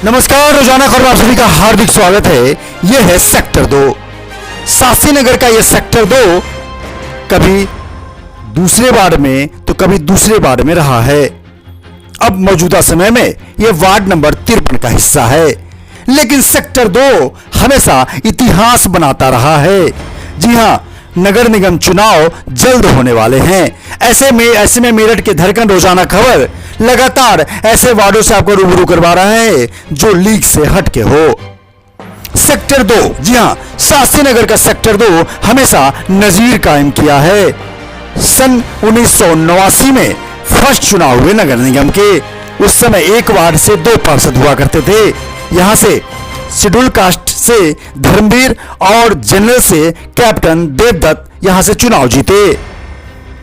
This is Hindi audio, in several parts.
नमस्कार, रोजाना खबर आप सभी का हार्दिक स्वागत है। यह है सेक्टर 2। शास्त्री नगर का यह सेक्टर 2 कभी दूसरे वार्ड में तो कभी दूसरे वार्ड में रहा है। अब मौजूदा समय में यह वार्ड नंबर 53 का हिस्सा है, लेकिन सेक्टर 2 हमेशा इतिहास बनाता रहा है। जी हां, नगर निगम चुनाव जल्द होने वाले हैं। ऐसे में मेरठ के धड़कन रोजाना खबर लगातार ऐसे वार्डों से आपको रूबरू करवा रहा है जो लीग से हटके हो। सेक्टर 2, जी हां, शास्त्री नगर का सेक्टर 2 हमेशा नजीर कायम किया है। सन 1989 में फर्स्ट चुनाव हुए नगर निगम के। उस समय एक वार्ड से 2 पार्षद हुआ करते थे। यहां से शेड्यूल कास्ट से धर्मवीर और जनरल से कैप्टन देवदत्त यहां से चुनाव जीते।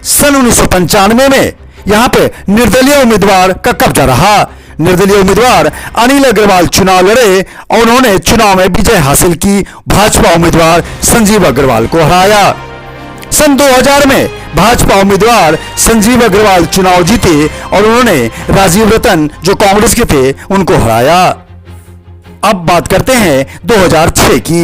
सन 1995 में यहां पे निर्दलीय उम्मीदवार का कब्जा रहा। निर्दलीय उम्मीदवार अनिल अग्रवाल चुनाव लड़े और उन्होंने चुनाव में विजय हासिल की। भाजपा उम्मीदवार संजीव अग्रवाल को हराया। सन 2000 में भाजपा उम्मीदवार संजीव अग्रवाल चुनाव जीते और उन्होंने राजीव रतन जो कांग्रेस के थे उनको हराया। अब बात करते हैं 2006 की।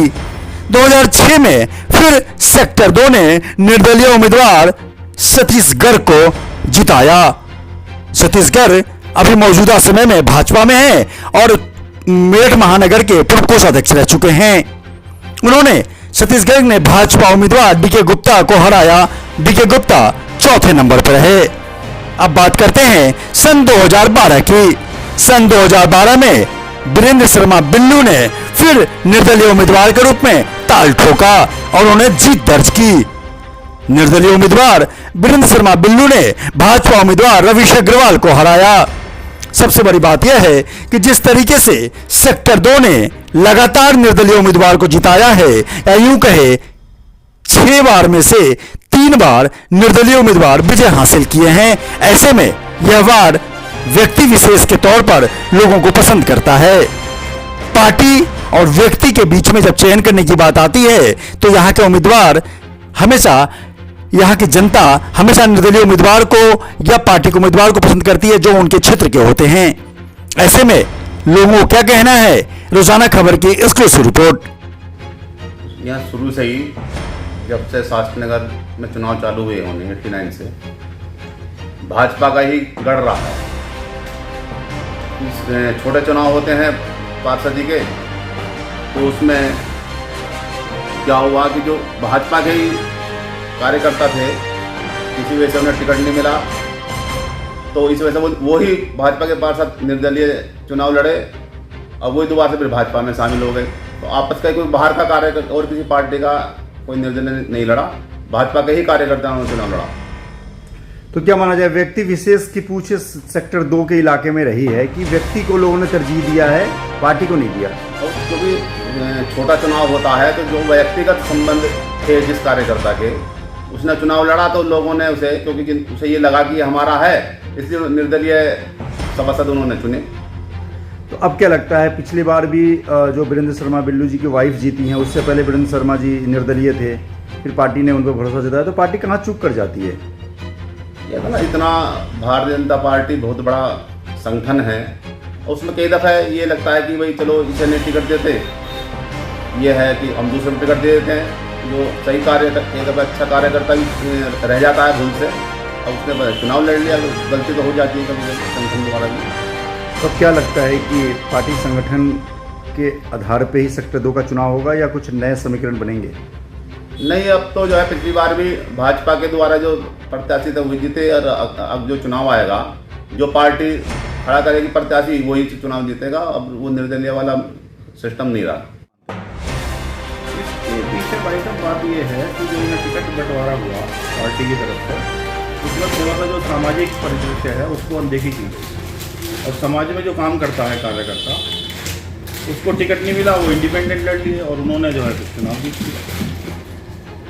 2006 में फिर सेक्टर 2 ने निर्दलीय उम्मीदवार सतीश गर्ग को जिताया। सतीश गर्ग अभी मौजूदा समय में भाजपा में है और मेरठ महानगर के पूर्व कोषाध्यक्ष रह चुके हैं। उन्होंने सतीश गर्ग ने भाजपा उम्मीदवार डीके गुप्ता को हराया। डीके गुप्ता चौथे नंबर पर है। अब बात करते हैं सन 2012 की। सन 2012 में वीरेंद्र शर्मा बिल्लू ने फिर निर्दलीय उम्मीदवार के रूप में ताल ठोका और उन्होंने जीत दर्ज की। निर्दलीय उम्मीदवार वीरेंद्र शर्मा बिल्लू ने भाजपा उम्मीदवार रविश अग्रवाल को हराया। सबसे बड़ी बात यह है कि जिस तरीके से सेक्टर 2 ने लगातार निर्दलीय उम्मीदवार को जिताया है, या यूं कहे 6 बार में से 3 बार निर्दलीय उम्मीदवार विजय हासिल किए हैं। ऐसे में यह वार्ड व्यक्ति विशेष के तौर पर लोगों को पसंद करता है। पार्टी और व्यक्ति के बीच में जब चयन करने की बात आती है तो यहाँ के उम्मीदवार हमेशा, यहाँ की जनता हमेशा निर्दलीय उम्मीदवार को या पार्टी के उम्मीदवार को पसंद करती है जो उनके क्षेत्र के होते हैं। ऐसे में लोगों को क्या कहना है, रोजाना खबर की एक्सक्लूसिव रिपोर्ट। यहाँ शुरू से ही जब से शास्त्री नगर में चुनाव चालू हुए होंगे 89 से भाजपा का ही गढ़ रहा है। छोटे चुनाव होते हैं पार्षदी के, तो उसमें क्या हुआ कि जो भाजपा के ही कार्यकर्ता थे, किसी वजह से उन्हें टिकट नहीं मिला, तो इस वजह से वो ही भाजपा के पार्षद निर्दलीय चुनाव लड़े और वही दोबारा से फिर भाजपा में शामिल हो गए। तो आपस का कोई बाहर का कार्यकर्ता और किसी पार्टी का कोई निर्दलीय नहीं लड़ा, भाजपा के ही कार्यकर्ताओं ने चुनाव लड़ा। तो क्या माना जाए, व्यक्ति विशेष की पूछ सेक्टर 2 के इलाके में रही है कि व्यक्ति को लोगों ने तरजीह दिया है, पार्टी को नहीं दिया? और क्योंकि छोटा चुनाव होता है तो जो व्यक्तिगत संबंध थे जिस कार्यकर्ता के, उसने चुनाव लड़ा तो लोगों ने उसे, क्योंकि उसे ये लगा कि हमारा है, इसलिए निर्दलीय सभासद उन्होंने चुने। तो अब क्या लगता है, पिछली बार भी जो वीरेंद्र शर्मा बिल्लू जी की वाइफ जीती हैं, उससे पहले वीरेंद्र शर्मा जी निर्दलीय थे, फिर पार्टी ने उन पर भरोसा जताया, तो पार्टी कहाँ चूक कर जाती है? ये ना, इतना भारतीय जनता पार्टी बहुत बड़ा संगठन है और उसमें कई दफ़ा ये लगता है कि भाई चलो इसे नहीं टिकट देते, ये है कि हम दूसरे को टिकट दे देते हैं। जो सही कार्य एक दफ़ा अच्छा कार्यकर्ता भी रह जाता है भूल से, और उसने चुनाव लड़ लिया, गलती तो हो जाती है कभी संगठन द्वारा भी। तो क्या लगता है कि पार्टी संगठन के आधार पर ही सेक्टर 2 का चुनाव होगा या कुछ नए समीकरण बनेंगे? नहीं, अब तो जो है पिछली बार भी भाजपा के द्वारा जो प्रत्याशी थे वो जीते, और अब जो चुनाव आएगा जो पार्टी खड़ा करेगी प्रत्याशी वही चुनाव जीतेगा। अब वो निर्दलीय वाला सिस्टम नहीं रहा। इसके पीछे भाई साहब बात ये है कि जो इन्हें टिकट बंटवारा हुआ पार्टी की तरफ से, उसमें थोड़ा सा जो सामाजिक परिदृश्य है उसको अनदेखी की गई और समाज में जो काम करता है कार्यकर्ता, उसको टिकट नहीं मिला, वो इंडिपेंडेंट लड़ लिए और उन्होंने जो है चुनाव जीत लिया।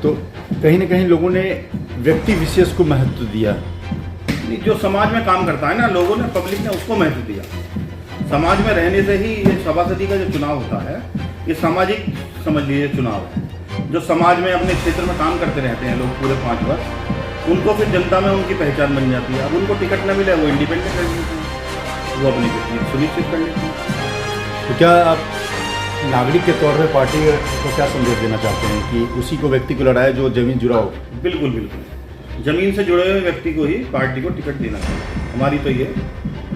तो कहीं ना कहीं लोगों ने व्यक्ति विशेष को महत्व दिया। जो समाज में काम करता है ना, लोगों ने, पब्लिक ने उसको महत्व दिया। समाज में रहने से ही ये सभासदी का जो चुनाव होता है ये सामाजिक समझ लीजिए चुनाव है। जो समाज में अपने क्षेत्र में काम करते रहते हैं लोग पूरे 5 वर्ष, उनको फिर जनता में उनकी पहचान बन जाती है। अब उनको टिकट न मिले वो इंडिपेंडेंट कर लेते हैं, वो अपनी सुनिश्चित कर लेते हैं। तो क्या आप नागरिक के तौर पे पार्टी को क्या संदेश देना चाहते हैं कि उसी को व्यक्ति को लड़ाए जो जमीन जुड़ा हो? बिल्कुल बिल्कुल, जमीन से जुड़े हुए व्यक्ति को ही पार्टी को टिकट देना चाहिए, हमारी तो ये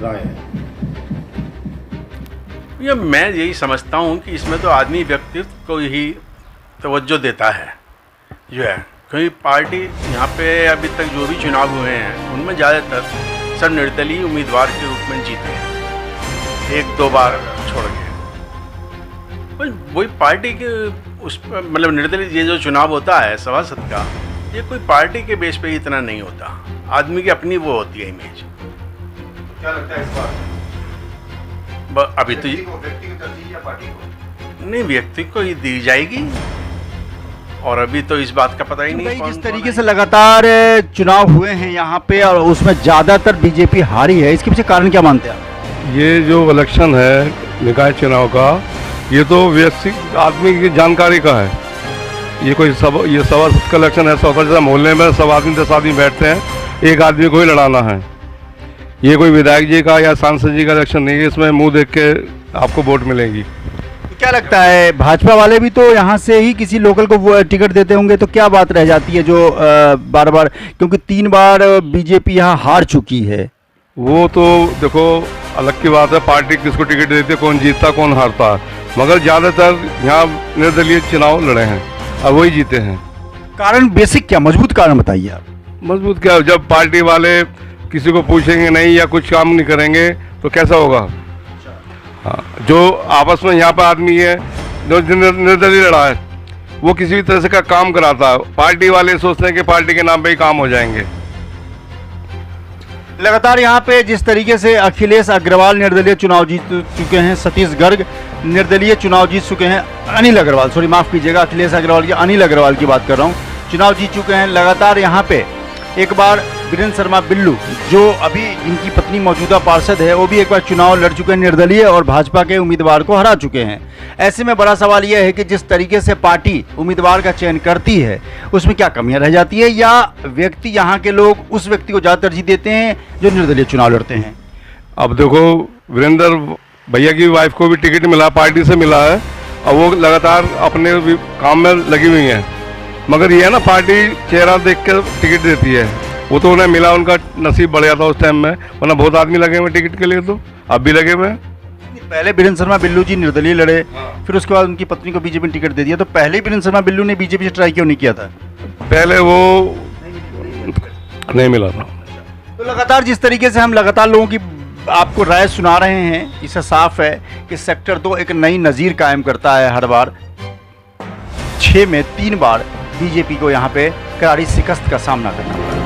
राय है। ये मैं यही समझता हूँ कि इसमें तो आदमी व्यक्तित्व को ही तवज्जो देता है जो है, क्योंकि पार्टी यहाँ पे अभी तक जो भी चुनाव हुए हैं उनमें ज़्यादातर सब निर्दलीय उम्मीदवार के रूप में जीते हैं, 1-2 बार छोड़ के। वही पार्टी के उस पर मतलब निर्दलीय ये जो चुनाव होता है सभासद का, ये कोई पार्टी के बेस पे इतना नहीं होता, आदमी की अपनी वो होती है इमेज। क्या लगता है इस बार अभी तो व्यक्ति को तरजीह या पार्टी को? नहीं, व्यक्ति को ही दी जाएगी और अभी तो इस बात का पता ही नहीं। जिस तरीके से लगातार चुनाव हुए हैं यहाँ पे और उसमें ज़्यादातर बीजेपी हारी है, इसके पीछे कारण क्या मानते हैं आप? ये जो इलेक्शन है निकाय चुनाव का, ये तो व्यक्ति आदमी की जानकारी का है। ये सभासद का इलेक्शन है, जैसा मोहल्ले में सब आदमी 10 आदमी बैठते हैं, एक आदमी को ही लड़ाना है। ये कोई विधायक जी का या सांसद जी का इलेक्शन नहीं है, इसमें मुंह देख के आपको वोट मिलेगी। तो क्या लगता है भाजपा वाले भी तो यहाँ से ही किसी लोकल को वो टिकट देते होंगे, तो क्या बात रह जाती है जो बार बार, क्योंकि 3 बार बीजेपी यहाँ हार चुकी है। वो तो देखो अलग की बात है, पार्टी किसको टिकट देती है, कौन जीतता कौन हारता है, मगर ज़्यादातर यहाँ निर्दलीय चुनाव लड़े हैं और वही जीते हैं। कारण बेसिक क्या, मजबूत कारण बताइए आप। मजबूत क्या, जब पार्टी वाले किसी को पूछेंगे नहीं या कुछ काम नहीं करेंगे तो कैसा होगा। हाँ, जो आपस में यहाँ पर आदमी है जो निर्दलीय लड़ा है, वो किसी भी तरह से का काम कराता है, पार्टी वाले सोचते हैं कि पार्टी के नाम पे ही काम हो जाएंगे। लगातार यहाँ पे जिस तरीके से अखिलेश अग्रवाल निर्दलीय चुनाव जीत चुके हैं, सतीश गर्ग निर्दलीय चुनाव जीत चुके हैं, अनिल अग्रवाल, सॉरी माफ़ कीजिएगा, अखिलेश अग्रवाल की अनिल अग्रवाल की बात कर रहा हूँ, चुनाव जीत चुके हैं। लगातार यहाँ पे एक बार वीरेंद्र शर्मा बिल्लू जो अभी इनकी पत्नी मौजूदा पार्षद है, वो भी एक बार चुनाव लड़ चुके हैं निर्दलीय और भाजपा के उम्मीदवार को हरा चुके हैं। ऐसे में बड़ा सवाल यह है कि जिस तरीके से पार्टी उम्मीदवार का चयन करती है उसमें क्या कमियां रह जाती है, या व्यक्ति यहाँ के लोग उस व्यक्ति को ज़्यादा तरजीह देते हैं जो निर्दलीय चुनाव लड़ते हैं? अब देखो वीरेंद्र भैया की वाइफ को भी टिकट मिला, पार्टी से मिला है और वो लगातार अपने काम में लगी हुई हैं, मगर ये है ना पार्टी चेहरा देख कर टिकट देती है। वो तो उन्हें मिला, उनका नसीब बढ़ गया था उस टाइम में, वरना बहुत आदमी लगे हुए टिकट के लिए, तो अब भी लगे हुए हैं। पहले वीरेंद्र शर्मा बिल्लू जी निर्दलीय लड़े, फिर उसके बाद उनकी पत्नी को बीजेपी ने टिकट दे दिया, तो पहले वीरेंद्र शर्मा बिल्लू ने बीजेपी से ट्राई क्यों नहीं किया था? पहले वो नहीं मिला था। तो लगातार जिस तरीके से हम लगातार लोगों की आपको राय सुना रहे हैं, इससे साफ है कि सेक्टर 2 एक नई नज़ीर कायम करता है। हर बार 6 में 3 बार बीजेपी को यहाँ पे करारी शिकस्त का सामना करना पड़ा।